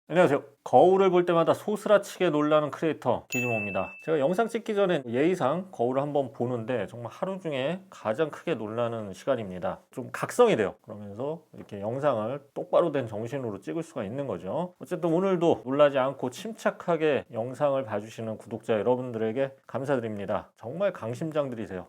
안녕하세요. 거울을 볼 때마다 소스라치게 놀라는 크리에이터 기즈모입니다. 제가 영상 찍기 전에 예의상 거울을 한번 보는데 정말 하루 중에 가장 크게 놀라는 시간입니다. 좀 각성이 돼요. 그러면서 이렇게 영상을 똑바로 된 정신으로 찍을 수가 있는 거죠. 어쨌든 오늘도 놀라지 않고 침착하게 영상을 봐주시는 구독자 여러분들에게 감사드립니다. 정말 강심장들이세요.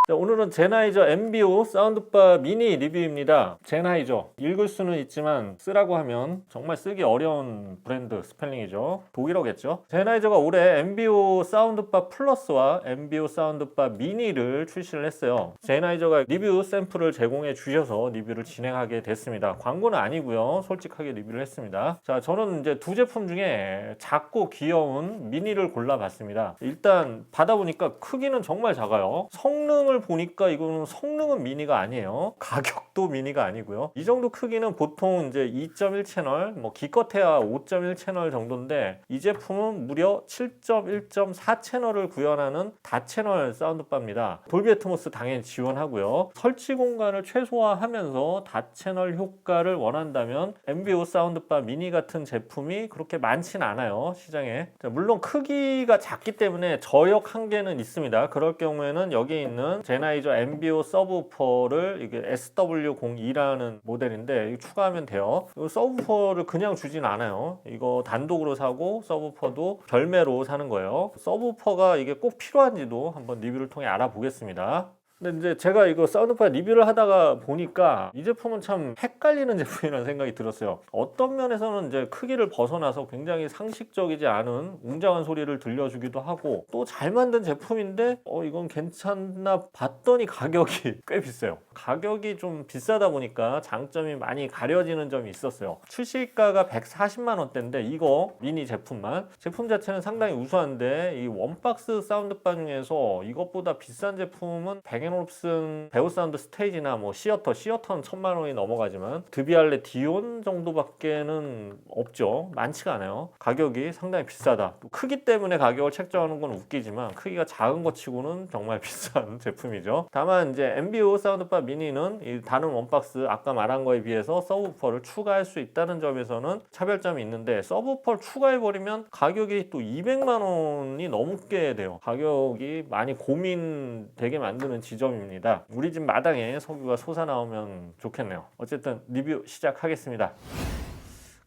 자, 오늘은 제나이저 MBO 사운드바 미니 리뷰입니다. 제나이저 읽을 수는 있지만 쓰라고 하면 정말 쓰기 어려운 브랜드 스펠링이죠. 독일어겠죠. 제나이저가 올해 MBO 사운드바 플러스와 MBO 사운드바 미니를 출시를 했어요. 제나이저가 리뷰 샘플을 제공해 주셔서 리뷰를 진행하게 됐습니다. 광고는 아니고요. 솔직하게 리뷰를 했습니다. 자, 저는 이제 두 제품 중에 작고 귀여운 미니를 골라봤습니다. 일단 받아보니까 크기는 정말 작아요. 성능을 보니까 이거는 성능은 미니가 아니에요. 가격도 미니가 아니고요. 이 정도 크기는 보통 이제 2.1 채널, 뭐 기껏해야 5.1 채널 정도인데 이 제품은 무려 7.1.4 채널을 구현하는 다채널 사운드바입니다. 돌비 애트모스 당연히 지원하고요. 설치 공간을 최소화하면서 다채널 효과를 원한다면 MBO 사운드바 미니 같은 제품이 그렇게 많지는 않아요, 시장에. 자, 물론 크기가 작기 때문에 저역 한계는 있습니다. 그럴 경우에는 여기 있는 제나이저 MBO 서브우퍼를 이게 SW02라는 모델인데 이거 추가하면 돼요. 이 서브우퍼를 그냥 주진 않아요. 이거 단독으로 사고 서브우퍼도 별매로 사는 거예요. 서브우퍼가 이게 꼭 필요한지도 한번 리뷰를 통해 알아보겠습니다. 근데 이제 제가 이거 사운드바 리뷰를 하다가 보니까 이 제품은 참 헷갈리는 제품이라는 생각이 들었어요. 어떤 면에서는 이제 크기를 벗어나서 굉장히 상식적이지 않은 웅장한 소리를 들려주기도 하고 또 잘 만든 제품인데 이건 괜찮나 봤더니 가격이 꽤 비싸요. 가격이 좀 비싸다 보니까 장점이 많이 가려지는 점이 있었어요. 출시가가 140만 원대인데 이거 미니 제품만 제품 자체는 상당히 우수한데 이 원박스 사운드바 중에서 이것보다 비싼 제품은 베겐올uf슨 베오사운드 스테이지나 뭐 시어터는 1000만 원이 넘어가지만 드비알레 디온 정도밖에는 없죠. 많지가 않아요. 가격이 상당히 비싸다. 또 크기 때문에 가격을 책정하는 건 웃기지만 크기가 작은 것 치고는 정말 비싼 제품이죠. 다만 이제 MBO 사운드바 미니는 이 다른 원박스 아까 말한 거에 비해서 서브우퍼를 추가할 수 있다는 점에서는 차별점이 있는데 서브우퍼를 추가해버리면 가격이 또 200만 원이 넘게 돼요. 가격이 많이 고민되게 만드는 지점입니다. 우리 집 마당에 석유가 솟아나오면 좋겠네요. 어쨌든 리뷰 시작하겠습니다.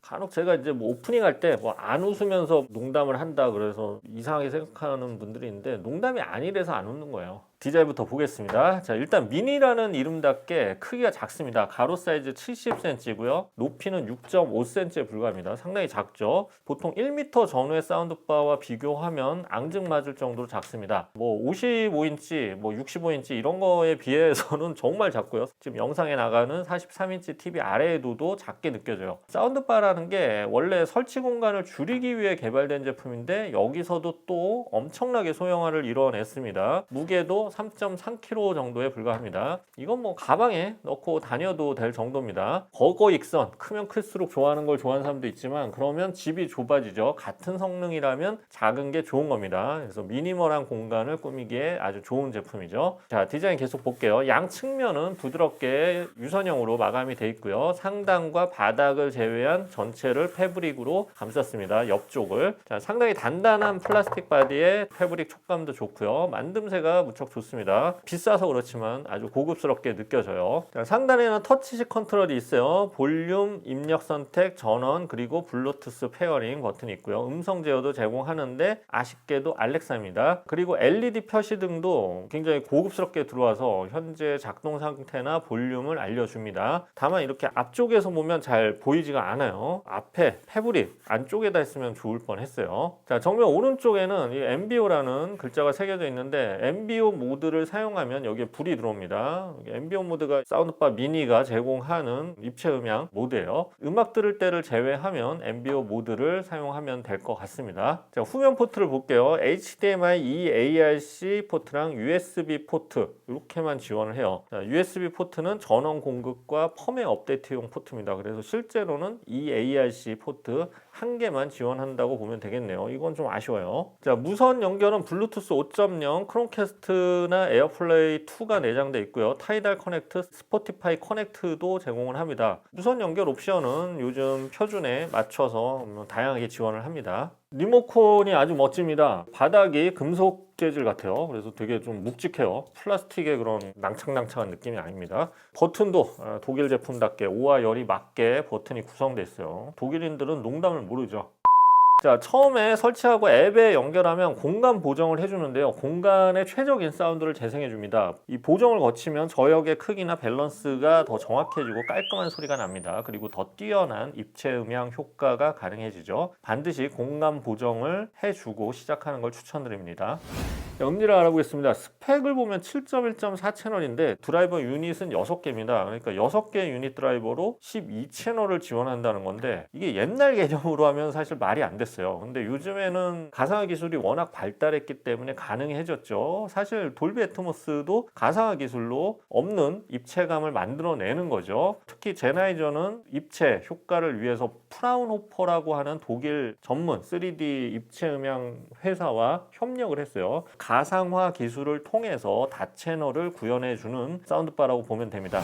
간혹 제가 이제 뭐 오프닝 할 때 뭐 안 웃으면서 농담을 한다 그래서 이상하게 생각하는 분들이 있는데 농담이 아니래서 안 웃는 거예요. 디자인부터 보겠습니다. 자, 일단 미니라는 이름답게 크기가 작습니다. 가로 사이즈 70cm고요. 높이는 6.5cm에 불과합니다. 상당히 작죠. 보통 1m 전후의 사운드바와 비교하면 앙증맞을 정도로 작습니다. 뭐 55인치, 뭐 65인치 이런 거에 비해서는 정말 작고요. 지금 영상에 나가는 43인치 TV 아래에도 작게 느껴져요. 사운드바라는 게 원래 설치 공간을 줄이기 위해 개발된 제품인데 여기서도 또 엄청나게 소형화를 이뤄냈습니다. 무게도 3.3kg 정도에 불과합니다. 이건 뭐 가방에 넣고 다녀도 될 정도입니다. 버거익선, 크면 클수록 좋아하는 걸 좋아하는 사람도 있지만 그러면 집이 좁아지죠. 같은 성능이라면 작은 게 좋은 겁니다. 그래서 미니멀한 공간을 꾸미기에 아주 좋은 제품이죠. 자, 디자인 계속 볼게요. 양 측면은 부드럽게 유선형으로 마감이 되어 있고요. 상단과 바닥을 제외한 전체를 패브릭으로 감쌌습니다. 옆쪽을. 자, 상당히 단단한 플라스틱 바디에 패브릭 촉감도 좋고요. 만듦새가 무척 좋습니다. 비싸서 그렇지만 아주 고급스럽게 느껴져요. 자, 상단에는 터치식 컨트롤이 있어요. 볼륨, 입력 선택, 전원, 그리고 블루투스 페어링 버튼이 있고요. 음성 제어도 제공하는데 아쉽게도 알렉사입니다. 그리고 LED 표시등도 굉장히 고급스럽게 들어와서 현재 작동 상태나 볼륨을 알려줍니다. 다만 이렇게 앞쪽에서 보면 잘 보이지가 않아요. 앞에 패브릭 안쪽에다 했으면 좋을 뻔했어요. 자, 정면 오른쪽에는 이 MBO라는 글자가 새겨져 있는데 MBO 모드를 사용하면 여기에 불이 들어옵니다. MBO 모드가 사운드바 미니가 제공하는 입체 음향 모드예요. 음악 들을 때를 제외하면 MBO 모드를 사용하면 될 것 같습니다. 자, 후면 포트를 볼게요. HDMI, eARC 포트랑 USB 포트 이렇게만 지원을 해요. 자, USB 포트는 전원 공급과 펌웨어 업데이트용 포트입니다. 그래서 실제로는 eARC 포트 한 개만 지원한다고 보면 되겠네요. 이건 좀 아쉬워요. 자, 무선 연결은 블루투스 5.0, 크롬캐스트 밴드나 에어플레이 2가 내장돼 있고요. 타이달 커넥트, 스포티파이 커넥트도 제공을 합니다. 무선 연결 옵션은 요즘 표준에 맞춰서 다양하게 지원을 합니다. 리모컨이 아주 멋집니다. 바닥이 금속 재질 같아요. 그래서 되게 좀 묵직해요. 플라스틱의 그런 낭창낭창한 느낌이 아닙니다. 버튼도 독일 제품답게 오와 열이 맞게 버튼이 구성되어 있어요. 독일인들은 농담을 모르죠. 자, 처음에 설치하고 앱에 연결하면 공간 보정을 해주는데요. 공간의 최적인 사운드를 재생해줍니다. 이 보정을 거치면 저역의 크기나 밸런스가 더 정확해지고 깔끔한 소리가 납니다. 그리고 더 뛰어난 입체 음향 효과가 가능해지죠. 반드시 공간 보정을 해주고 시작하는 걸 추천드립니다. 음질을 알아보겠습니다. 스펙을 보면 7.1.4 채널인데 드라이버 유닛은 6개입니다. 그러니까 6개 유닛 드라이버로 12채널을 지원한다는 건데 이게 옛날 개념으로 하면 사실 말이 안 됐어요. 근데 요즘에는 가상화 기술이 워낙 발달했기 때문에 가능해졌죠. 사실 돌비 애트모스도 가상화 기술로 없는 입체감을 만들어내는 거죠. 특히 제나이저는 입체 효과를 위해서 프라운호퍼라고 하는 독일 전문 3D 입체 음향 회사와 협력을 했어요. 가상화 기술을 통해서 다채널을 구현해주는 사운드바라고 보면 됩니다.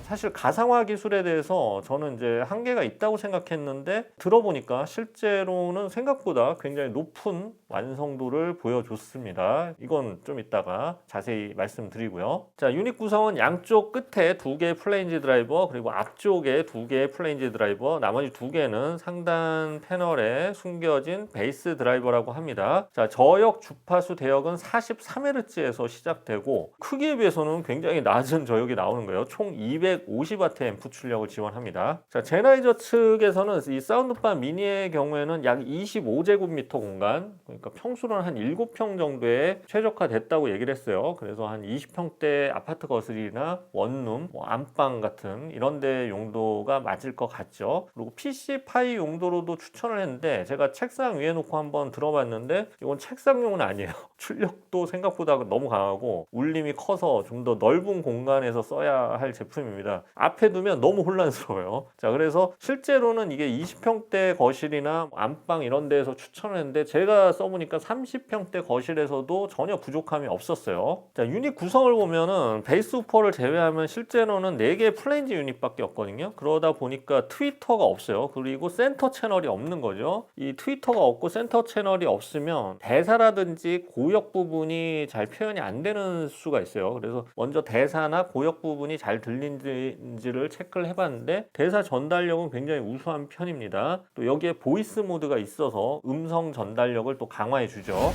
사실 가상화 기술에 대해서 저는 이제 한계가 있다고 생각했는데 들어보니까 실제로는 생각보다 굉장히 높은 완성도를 보여줬습니다. 이건 좀 이따가 자세히 말씀드리고요. 자, 유닛 구성은 양쪽 끝에 2개의 플레인지 드라이버, 그리고 앞쪽에 2개의 플레인지 드라이버, 나머지 2개는 상단 패널에 숨겨진 베이스 드라이버라고 합니다. 자, 저역 주파수 대역은 43Hz에서 시작되고 크기에 비해서는 굉장히 낮은 저역이 나오는 거예요. 총 250W 앰프 출력을 지원합니다. 자, 제나이저 측에서는 이 사운드바 미니의 경우에는 약 25제곱미터 공간, 그러니까 평수로는 한 7평 정도에 최적화됐다고 얘기를 했어요. 그래서 한 20평대 아파트 거실이나 원룸, 안방 같은 이런 데 용도가 맞을 것 같죠. 그리고 PC 파이 용도로도 추천을 했는데 제가 책상 위에 놓고 한번 들어봤는데 이건 책상용은 아니에요. 출력도 생각보다 너무 강하고 울림이 커서 좀 더 넓은 공간에서 써야 할 제품입니다. 앞에 두면 너무 혼란스러워요. 자, 그래서 실제로는 이게 20평대 거실이나 안방 이런 데에서 추천을 했는데 제가 써보니까 30평대 거실에서도 전혀 부족함이 없었어요. 자, 유닛 구성을 보면은 베이스 우퍼를 제외하면 실제로는 4개의 플레인지 유닛밖에 없거든요. 그러다 보니까 트위터가 없어요. 그리고 센터 채널이 없는 거죠. 이 트위터가 없고 센터 채널이 없으면 대사라든지 고역 부분이 잘 표현이 안 되는 수가 있어요. 그래서 먼저 대사나 고역 부분이 잘 들리는지를 체크를 해봤는데 대사 전달력은 굉장히 우수한 편입니다. 또 여기에 보이스 모드가 있어서 음성 전달력을 또 강화해 주죠.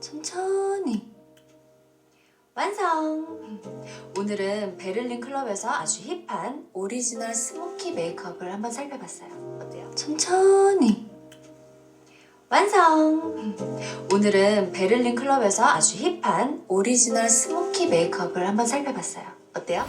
천천히 완성! 오늘은 베를린 클럽에서 아주 힙한 오리지널 스모키 메이크업을 한번 살펴봤어요. 어때요? 천천히 완성! 오늘은 베를린 클럽에서 아주 힙한 오리지널 스모키 메이크업을 한번 살펴봤어요. 어때요?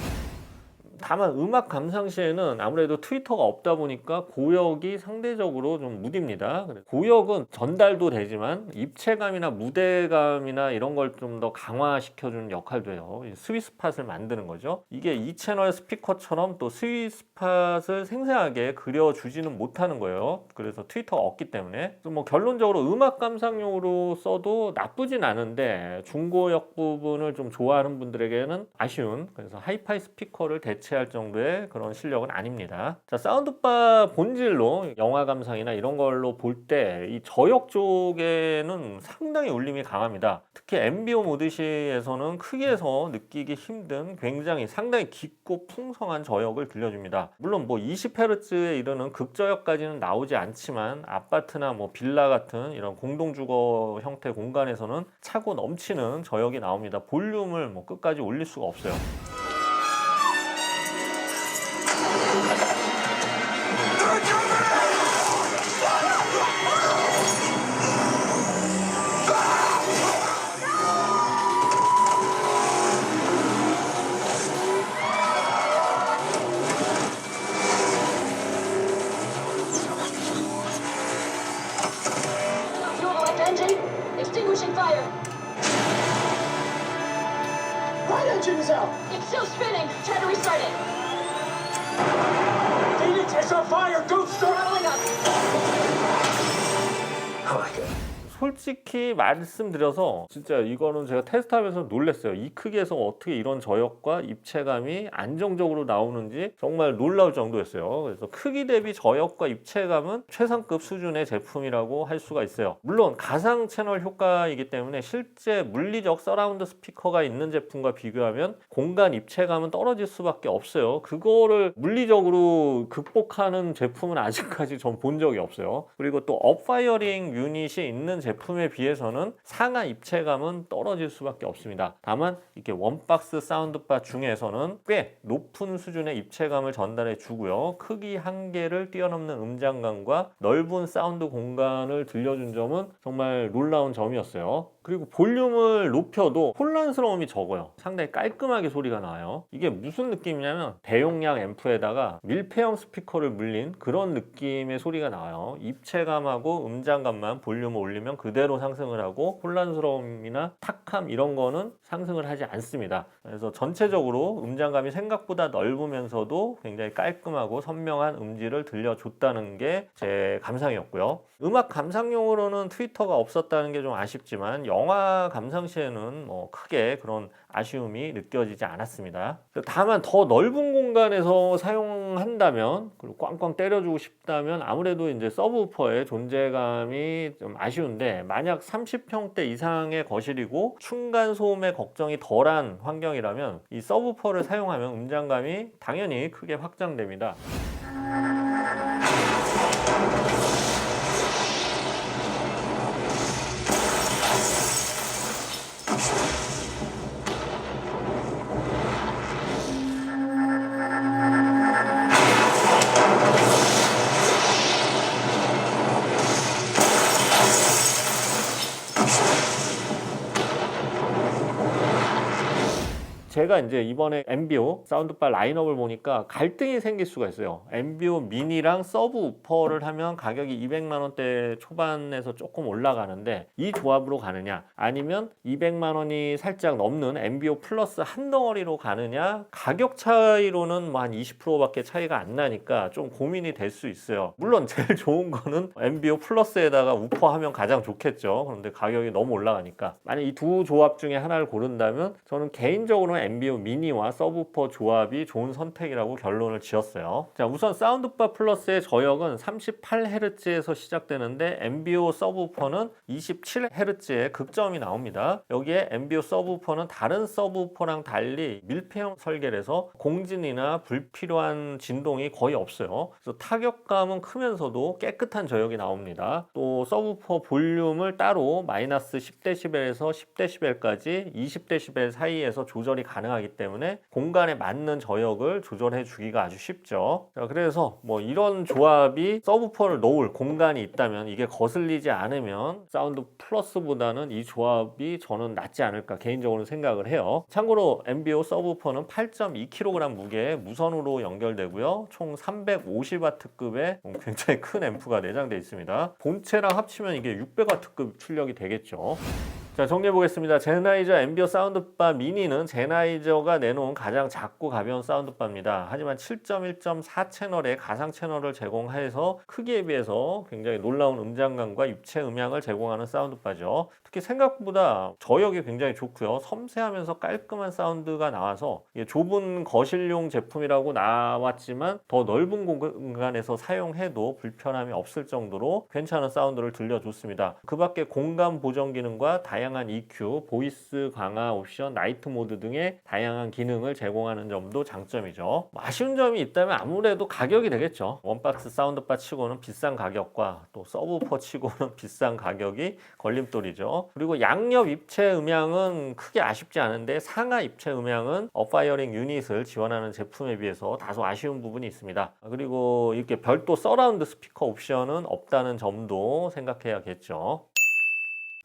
다만 음악 감상 시에는 아무래도 트위터가 없다 보니까 고역이 상대적으로 좀 무딥니다. 고역은 전달도 되지만 입체감이나 무대감이나 이런 걸 좀 더 강화시켜주는 역할도 해요. 스윗스팟을 만드는 거죠. 이게 2채널 스피커처럼 또 스윗스팟을 생생하게 그려주지는 못하는 거예요. 그래서 트위터가 없기 때문에 뭐 결론적으로 음악 감상용으로 써도 나쁘진 않은데 중고역 부분을 좀 좋아하는 분들에게는 아쉬운, 그래서 하이파이 스피커를 대체할 정도의 그런 실력은 아닙니다. 자, 사운드바 본질로 영화 감상이나 이런 걸로 볼 때 이 저역 쪽에는 상당히 울림이 강합니다. 특히 앰비오 모드시에서는 크기에서 느끼기 힘든 굉장히 상당히 깊고 풍성한 저역을 들려줍니다. 물론 뭐 20Hz에 이르는 극저역까지는 나오지 않지만 아파트나 뭐 빌라 같은 이런 공동주거 형태 공간에서는 차고 넘치는 저역이 나옵니다. 볼륨을 뭐 끝까지 올릴 수가 없어요. Establishing fire. Right engine is out! It's still spinning. Try to restart it. Phoenix is on fire! Don't start! Throttling up. I like it. 솔직히 말씀드려서 진짜 이거는 제가 테스트하면서 놀랐어요. 이 크기에서 어떻게 이런 저역과 입체감이 안정적으로 나오는지 정말 놀라울 정도였어요. 그래서 크기 대비 저역과 입체감은 최상급 수준의 제품이라고 할 수가 있어요. 물론 가상 채널 효과이기 때문에 실제 물리적 서라운드 스피커가 있는 제품과 비교하면 공간 입체감은 떨어질 수밖에 없어요. 그거를 물리적으로 극복하는 제품은 아직까지 전 본 적이 없어요. 그리고 또 업파이어링 유닛이 있는 제품에 비해서는 상하 입체감은 떨어질 수밖에 없습니다. 다만 이렇게 원박스 사운드바 중에서는 꽤 높은 수준의 입체감을 전달해 주고요. 크기 한계를 뛰어넘는 음장감과 넓은 사운드 공간을 들려준 점은 정말 놀라운 점이었어요. 그리고 볼륨을 높여도 혼란스러움이 적어요. 상당히 깔끔하게 소리가 나요. 이게 무슨 느낌이냐면 대용량 앰프에다가 밀폐형 스피커를 물린 그런 느낌의 소리가 나와요. 입체감하고 음장감만 볼륨을 올리면 그대로 상승을 하고 혼란스러움이나 탁함 이런 거는 상승을 하지 않습니다. 그래서 전체적으로 음장감이 생각보다 넓으면서도 굉장히 깔끔하고 선명한 음질을 들려줬다는 게 제 감상이었고요. 음악 감상용으로는 트위터가 없었다는 게 좀 아쉽지만 영화 감상 시에는 뭐 크게 그런 아쉬움이 느껴지지 않았습니다. 다만 더 넓은 공간에서 사용한다면 그리고 꽝꽝 때려주고 싶다면 아무래도 이제 서브우퍼의 존재감이 좀 아쉬운데 만약 30평대 이상의 거실이고 충간 소음의 걱정이 덜한 환경이라면 이 서브우퍼를 사용하면 음장감이 당연히 크게 확장됩니다. 제가 이제 이번에 엠비오 사운드바 라인업을 보니까 갈등이 생길 수가 있어요. 엠비오 미니랑 서브우퍼를 하면 가격이 200만 원대 초반에서 조금 올라가는데 이 조합으로 가느냐 아니면 200만 원이 살짝 넘는 엠비오 플러스 한 덩어리로 가느냐 가격 차이로는 뭐 한 20%밖에 차이가 안 나니까 좀 고민이 될 수 있어요. 물론 제일 좋은 거는 엠비오 플러스에다가 우퍼하면 가장 좋겠죠. 그런데 가격이 너무 올라가니까 만약 이 두 조합 중에 하나를 고른다면 저는 개인적으로 엠비오 미니와 서브우퍼 조합이 좋은 선택이라고 결론을 지었어요. 자, 우선 사운드바 플러스의 저역은 38Hz에서 시작되는데 엠비오 서브우퍼는 27Hz의 극점이 나옵니다. 여기에 엠비오 서브우퍼는 다른 서브우퍼랑 달리 밀폐형 설계라서 공진이나 불필요한 진동이 거의 없어요. 그래서 타격감은 크면서도 깨끗한 저역이 나옵니다. 또 서브우퍼 볼륨을 따로 마이너스 10dB에서 10dB까지 20dB 사이에서 조절이 가능하기 때문에 공간에 맞는 저역을 조절해 주기가 아주 쉽죠. 자, 그래서 뭐 이런 조합이 서브우퍼를 놓을 공간이 있다면 이게 거슬리지 않으면 사운드 플러스보다는 이 조합이 저는 낫지 않을까 개인적으로 생각을 해요. 참고로 엠비오 서브우퍼는 8.2kg 무게의 무선으로 연결되고요. 총 350W급의 굉장히 큰 앰프가 내장되어 있습니다. 본체랑 합치면 이게 600W급 출력이 되겠죠. 자, 정리해 보겠습니다. 제나이저 엠비오 사운드바 미니는 제나이저가 내놓은 가장 작고 가벼운 사운드바입니다. 하지만 7.1.4 채널의 가상 채널을 제공해서 크기에 비해서 굉장히 놀라운 음장감과 입체 음향을 제공하는 사운드바죠. 특히 생각보다 저역이 굉장히 좋고요. 섬세하면서 깔끔한 사운드가 나와서 좁은 거실용 제품이라고 나왔지만 더 넓은 공간에서 사용해도 불편함이 없을 정도로 괜찮은 사운드를 들려줬습니다. 그 밖에 공간 보정 기능과 다양한 EQ, 보이스 강화 옵션, 나이트 모드 등의 다양한 기능을 제공하는 점도 장점이죠. 아쉬운 점이 있다면 아무래도 가격이 되겠죠. 원박스 사운드바 치고는 비싼 가격과 또 서브우퍼 치고는 비싼 가격이 걸림돌이죠. 그리고 양옆 입체 음향은 크게 아쉽지 않은데 상하 입체 음향은 업파이어링 유닛을 지원하는 제품에 비해서 다소 아쉬운 부분이 있습니다. 그리고 이렇게 별도 서라운드 스피커 옵션은 없다는 점도 생각해야겠죠.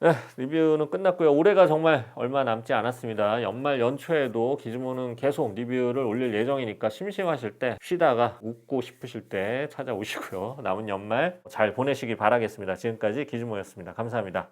네, 리뷰는 끝났고요. 올해가 정말 얼마 남지 않았습니다. 연말 연초에도 기즈모는 계속 리뷰를 올릴 예정이니까 심심하실 때 쉬다가 웃고 싶으실 때 찾아오시고요. 남은 연말 잘 보내시길 바라겠습니다. 지금까지 기즈모였습니다. 감사합니다.